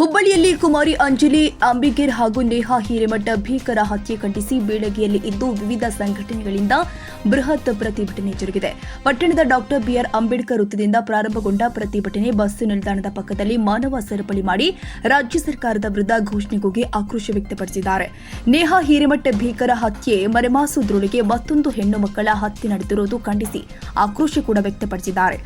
ಹುಬ್ಬಳ್ಳಿಯಲ್ಲಿ ಕುಮಾರಿ ಅಂಜಲಿ ಅಂಬಿಗೇರ್ ಹಾಗೂ ನೇಹಾ ಹಿರೇಮಠ ಭೀಕರ ಹತ್ಯೆ ಖಂಡಿಸಿ ಬೀಳಗಿಯಲ್ಲಿ ಇಂದು ವಿವಿಧ ಸಂಘಟನೆಗಳಿಂದ ಬೃಹತ್ ಪ್ರತಿಭಟನೆ ಜರುಗಿದೆ. ಪಟ್ಟಣದ ಡಾಕ್ಟರ್ ಬಿಆರ್ ಅಂಬೇಡ್ಕರ್ ವೃತ್ತದಿಂದ ಪ್ರಾರಂಭಗೊಂಡ ಪ್ರತಿಭಟನೆ ಬಸ್ ನಿಲ್ದಾಣದ ಪಕ್ಕದಲ್ಲಿ ಮಾನವ ಸರಪಳಿ ಮಾಡಿ ರಾಜ್ಯ ಸರ್ಕಾರದ ವಿರುದ್ಧ ಘೋಷಣೆಗೆ ಆಕ್ರೋಶ ವ್ಯಕ್ತಪಡಿಸಿದ್ದಾರೆ. ನೇಹಾ ಹಿರೇಮಠ ಭೀಕರ ಹತ್ಯೆ ಮರೆಮಾಸುವುದರೊಳಗೆ ಮತ್ತೊಂದು ಹೆಣ್ಣು ಮಕ್ಕಳ ಹತ್ಯೆ ನಡೆದಿರುವುದು ಖಂಡಿಸಿ ಆಕ್ರೋಶ ಕೂಡ ವ್ಯಕ್ತಪಡಿಸಿದ್ದಾರೆ.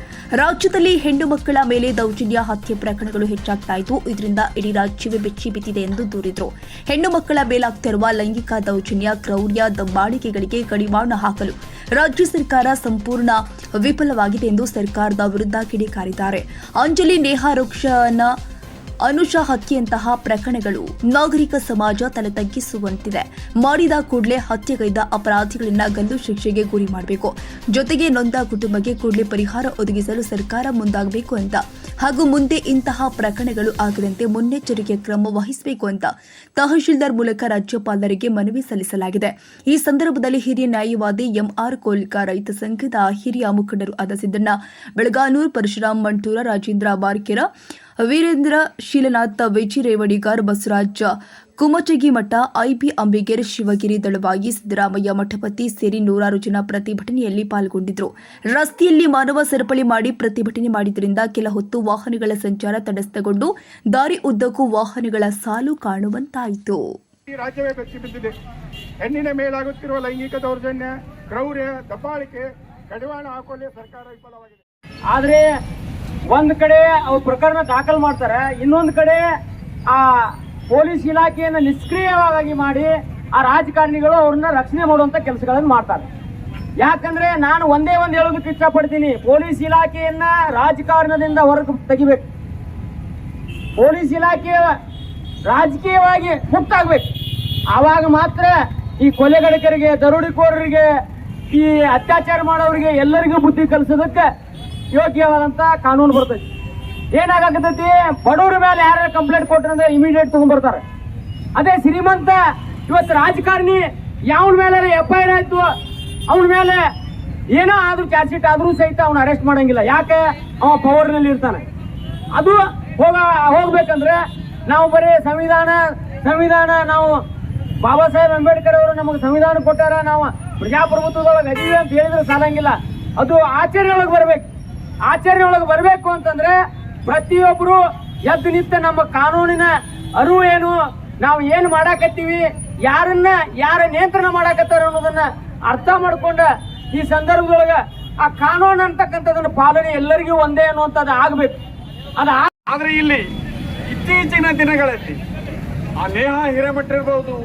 ರಾಜ್ಯದಲ್ಲಿ ಹೆಣ್ಣು ಮಕ್ಕಳ ಮೇಲೆ ದೌರ್ಜನ್ಯ ಹತ್ಯೆ ಪ್ರಕರಣಗಳು ಹೆಚ್ಚಾಗ್ತಾ ಇದ್ದು, ಇದರಿಂದ ಇಡೀ ರಾಜ್ಯವೇ ಬೆಚ್ಚಿ ಬಿದ್ದಿದೆ ಎಂದು ದೂರಿದರು. ಹೆಣ್ಣು ಮಕ್ಕಳ ಮೇಲಾಗ್ತಿರುವ ಲೈಂಗಿಕ ದೌರ್ಜನ್ಯ, ಕ್ರೌರ್ಯ, ದಬ್ಬಾಳಿಕೆಗಳಿಗೆ ಕಡಿವಾಣ ಹಾಕಲು ರಾಜ್ಯ ಸರ್ಕಾರ ಸಂಪೂರ್ಣ ವಿಫಲವಾಗಿದೆ ಎಂದು ಸರ್ಕಾರದ ವಿರುದ್ಧ ಕಿಡಿಕಾರಿದ್ದಾರೆ. ಅಂಜಲಿ, ನೇಹಾ, ಅನುಷಾ ಹತ್ಯೆಯಂತಹ ಪ್ರಕರಣಗಳು ನಾಗರಿಕ ಸಮಾಜ ತಲೆ ತಗ್ಗಿಸುವಂತಿದೆ. ಮಾಡಿದ ಕೂಡಲೇ ಹತ್ಯೆಗೈದ ಅಪರಾಧಿಗಳನ್ನ ಗಲ್ಲು ಶಿಕ್ಷೆಗೆ ಗುರಿ ಮಾಡಬೇಕು. ಜೊತೆಗೆ ನೊಂದ ಕುಟುಂಬಕ್ಕೆ ಕೂಡಲೇ ಪರಿಹಾರ ಒದಗಿಸಲು ಸರ್ಕಾರ ಮುಂದಾಗಬೇಕು ಅಂತ, ಹಾಗೂ ಮುಂದೆ ಇಂತಹ ಪ್ರಕರಣಗಳು ಆಗದಂತೆ ಮುನ್ನೆಚ್ಚರಿಕೆ ಕ್ರಮ ವಹಿಸಬೇಕು ಅಂತ ತಹಶೀಲ್ದಾರ್ ಮೂಲಕ ರಾಜ್ಯಪಾಲರಿಗೆ ಮನವಿ ಸಲ್ಲಿಸಲಾಗಿದೆ. ಈ ಸಂದರ್ಭದಲ್ಲಿ ಹಿರಿಯ ನ್ಯಾಯವಾದಿ ಎಂಆರ್ ಕೋಲ್ಕ, ರೈತ ಸಂಘದ ಹಿರಿಯ ಮುಖಂಡರು ಆದ ಸಿದ್ದಣ್ಣ ಬೆಳಗಾನೂರ್, ಪರಶುರಾಮ್ ಮಂಟೂರ, ರಾಜೇಂದ್ರ ಬಾರ್ಕೆರ, ವೀರೇಂದ್ರ ಶೀಲನಾಥ್, ವಿಜಿ ರೇವಡಿಗಾರ್, ಬಸವರಾಜ ಕುಮಚಗಿಮಠ, ಐಬಿ ಅಂಬಿಗೇರ್, ಶಿವಗಿರಿ ದಳವಾಯಿ, ಸಿದ್ದರಾಮಯ್ಯ ಮಠಪತಿ ಸೇರಿ ನೂರಾರು ಜನ ಪ್ರತಿಭಟನೆಯಲ್ಲಿ ಪಾಲ್ಗೊಂಡಿದ್ದರು. ರಸ್ತೆಯಲ್ಲಿ ಮಾನವ ಸರಪಳಿ ಮಾಡಿ ಪ್ರತಿಭಟನೆ ಮಾಡಿದ್ದರಿಂದ ಕೆಲ ಹೊತ್ತು ವಾಹನಗಳ ಸಂಚಾರ ತಟಸ್ಥಗೊಂಡು ದಾರಿ ಉದ್ದಕ್ಕೂ ವಾಹನಗಳ ಸಾಲು ಕಾಣುವಂತಾಯಿತು. ರಾಜ್ಯವೇ ಬೆಚ್ಚಿ ಬಿದ್ದಿದೆ. ಹೆಣ್ಣಿನ ಮೇಲಾಗುತ್ತಿರುವ ಲೈಂಗಿಕ ದೌರ್ಜನ್ಯ, ಕ್ರೌರ್ಯ, ದಬ್ಬಾಳಿಕೆ ಕಡಿವಾಣ ಹಾಕಲು ಸರ್ಕಾರ ವಿಫಲವಾಗಿದೆ. ಆದ್ರೆ ಒಂದ್ ಕಡೆ ಅವ್ರ ಪ್ರಕರಣ ದಾಖಲು ಮಾಡ್ತಾರೆ, ಇನ್ನೊಂದು ಕಡೆ ಆ ಪೊಲೀಸ್ ಇಲಾಖೆಯನ್ನು ನಿಷ್ಕ್ರಿಯವಾಗಿ ಮಾಡಿ ಆ ರಾಜಕಾರಣಿಗಳು ಅವ್ರನ್ನ ರಕ್ಷಣೆ ಮಾಡುವಂತ ಕೆಲಸಗಳನ್ನು ಮಾಡ್ತಾರೆ. ಯಾಕಂದ್ರೆ ನಾನು ಒಂದೇ ಹೇಳೋದಕ್ಕೆ ಇಷ್ಟಪಡ್ತೀನಿ, ಪೊಲೀಸ್ ಇಲಾಖೆಯನ್ನ ರಾಜಕಾರಣದಿಂದ ಹೊರಗೆ ತೆಗಿಬೇಕು. ಪೊಲೀಸ್ ಇಲಾಖೆ ರಾಜಕೀಯವಾಗಿ ಮುಕ್ತಾಗಬೇಕು. ಆವಾಗ ಮಾತ್ರ ಈ ಕೊಲೆಗಡಕರಿಗೆ, ದರೋಡಿಕೋರರಿಗೆ, ಈ ಅತ್ಯಾಚಾರ ಮಾಡೋರಿಗೆ ಎಲ್ಲರಿಗೂ ಬುದ್ಧಿ ಕಲಿಸೋದಕ್ಕೆ ಯೋಗ್ಯವಾದಂತ ಕಾನೂನು ಬರ್ತೈತಿ. ಏನಾಗತೈತಿ, ಬಡವರ ಮೇಲೆ ಯಾರು ಕಂಪ್ಲೇಂಟ್ ಕೊಟ್ಟರೆ ಇಮಿಡಿಯೇಟ್ ತಗೊಂಡ್ಬರ್ತಾರೆ. ಅದೇ ಶ್ರೀಮಂತ ಇವತ್ತು ರಾಜಕಾರಣಿ ಯಾವನ ಮೇಲೆ FIR ಆಯ್ತು, ಅವನ ಮೇಲೆ ಏನೋ ಆದ್ರೂ ಚಾರ್ಜ್ ಶೀಟ್ ಆದ್ರೂ ಸಹಿತ ಅವನು ಅರೆಸ್ಟ್ ಮಾಡಂಗಿಲ್ಲ. ಯಾಕೆ? ಅವ ಪವರ್ ನಲ್ಲಿ ಇರ್ತಾನೆ. ಅದು ಹೋಗ್ಬೇಕಂದ್ರೆ ನಾವು ಬರೀ ಸಂವಿಧಾನ ನಾವು ಬಾಬಾ ಸಾಹೇಬ್ ಅಂಬೇಡ್ಕರ್ ಅವರು ನಮಗೆ ಸಂವಿಧಾನ ಕೊಟ್ಟಾರ, ನಾವು ಪ್ರಜಾಪ್ರಭುತ್ವದೊಳಗೆ ಅದೀವಿ ಅಂತ ಹೇಳಿದ್ರೆ ಸಾಲಂಗಿಲ್ಲ. ಅದು ಆಚರಣೆ ಒಳಗೆ ಬರಬೇಕು ಅಂತಂದ್ರೆ ಪ್ರತಿಯೊಬ್ಬರು ಎದ್ದು ನಿಂತ ನಮ್ಮ ಕಾನೂನಿನ ಅರಿವು ಏನು, ನಾವು ಏನು ಮಾಡಾಕತ್ತೀವಿ, ಯಾರ ನಿಯಂತ್ರಣ ಮಾಡಾಕತ್ತಾರ ಅನ್ನೋದನ್ನ ಅರ್ಥ ಮಾಡ್ಕೊಂಡ ಈ ಸಂದರ್ಭದೊಳಗ ಆ ಕಾನೂನು ಅಂತಕ್ಕಂಥದನ್ನ ಪಾಲನೆ ಎಲ್ಲರಿಗೂ ಒಂದೇ ಅನ್ನುವಂಥದ್ದು ಆಗ್ಬೇಕು. ಆದ್ರೆ ಇಲ್ಲಿ ಇತ್ತೀಚಿನ ದಿನಗಳಲ್ಲಿ ಆ ನೇಹಾ ಹಿರೇಮಠ ಇರಬಹುದು,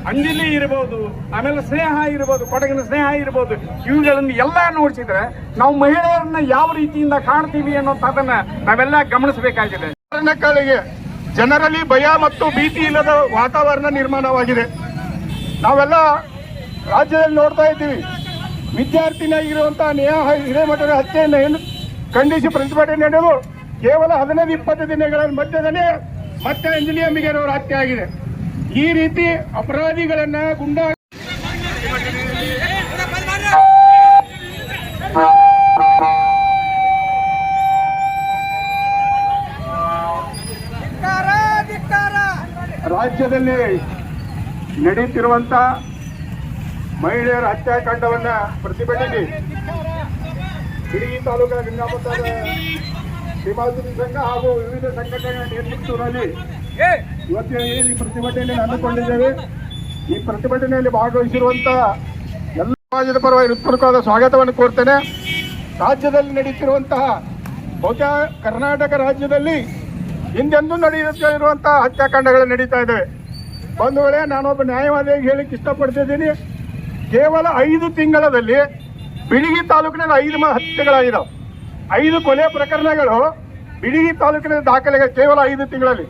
ಅಂಜಲಿ ಇರಬಹುದು, ಆಮೇಲೆ ಸ್ನೇಹ ಇರಬಹುದು, ಕೊಡಗಿನ ಸ್ನೇಹ ಇರಬಹುದು, ಇವುಗಳನ್ನು ಎಲ್ಲ ನೋಡಿಸಿದ್ರೆ ನಾವು ಮಹಿಳೆಯರನ್ನ ಯಾವ ರೀತಿಯಿಂದ ಕಾಣ್ತೀವಿ ಅನ್ನೋದನ್ನ ನಾವೆಲ್ಲ ಗಮನಿಸಬೇಕಾಗಿದೆ. ಕಾರಣಕ್ಕಾಗಿ ಜನರಲ್ಲಿ ಭಯ ಮತ್ತು ಭೀತಿ ಇಲ್ಲದ ವಾತಾವರಣ ನಿರ್ಮಾಣವಾಗಿದೆ. ನಾವೆಲ್ಲ ರಾಜ್ಯದಲ್ಲಿ ನೋಡ್ತಾ ಇದ್ದೀವಿ. ವಿದ್ಯಾರ್ಥಿನಿಯಾಗಿರುವಂತಹ ನೇಹಾ ಹಿರೇಮಠರ ಹತ್ಯೆಯನ್ನು ಖಂಡಿಸಿ ಪ್ರತಿಭಟನೆ ನಡೆದು ಕೇವಲ 15-20 ದಿನಗಳ ಮಧ್ಯದಲ್ಲೇ ಮತ್ತೆ ಅಂಜಲಿ ಅಂಬಿಗೇರ್ ಅವರ ಹತ್ಯೆ ಆಗಿದೆ. ಈ ರೀತಿ ಅಪರಾಧಿಗಳನ್ನ ರಾಜ್ಯದಲ್ಲಿ ನಡೆಯುತ್ತಿರುವಂತ ಮಹಿಳೆಯರ ಹತ್ಯಾಕಾಂಡವನ್ನ ಪ್ರತಿಭಟಿಸಿ ಬಿಡಗಿ ತಾಲೂಕಿನ ಲಿಂಗಾಪುರದ ಶ್ರೀಮಾತೃ ಸಂಘ ಹಾಗೂ ವಿವಿಧ ಸಂಘಟನೆಗಳ ನೇತೃತ್ವದಲ್ಲಿ ಇವತ್ತಿನ ಏನು ಈ ಪ್ರತಿಭಟನೆಯಲ್ಲಿ ಹಮ್ಮಿಕೊಂಡಿದ್ದೇವೆ. ಈ ಪ್ರತಿಭಟನೆಯಲ್ಲಿ ಭಾಗವಹಿಸಿರುವಂತಹ ಎಲ್ಲ ಸಮಾಜದ ಪರವಾಗಿ ಹೃತ್ಪೂರ್ವಕವಾದ ಸ್ವಾಗತವನ್ನು ಕೋರ್ತೇನೆ. ರಾಜ್ಯದಲ್ಲಿ ನಡೆಯುತ್ತಿರುವಂತಹ ಬಹುತೇಕ ಕರ್ನಾಟಕ ರಾಜ್ಯದಲ್ಲಿ ಹಿಂದೆಂದೂ ನಡೆಯುತ್ತಿರುವಂತಹ ಹತ್ಯಾಕಾಂಡಗಳು ನಡೀತಾ ಇದ್ದಾವೆ. ಬಂಧುಗಳೇ, ನಾನೊಬ್ಬ ನ್ಯಾಯವಾದಿಯಾಗಿ ಹೇಳಿಕ್ಕೆ ಇಷ್ಟಪಡ್ತಿದ್ದೀನಿ. ಕೇವಲ 5 ತಿಂಗಳಲ್ಲಿ ಬಿಡಗಿ ತಾಲೂಕಿನಲ್ಲಿ 5 ಹತ್ಯೆಗಳಾಗಿದ್ದಾವೆ. 5 ಕೊಲೆ ಪ್ರಕರಣಗಳು ಬಿಡಗಿ ತಾಲೂಕಿನ ದಾಖಲೆಗಳು ಕೇವಲ 5 ತಿಂಗಳಲ್ಲಿ.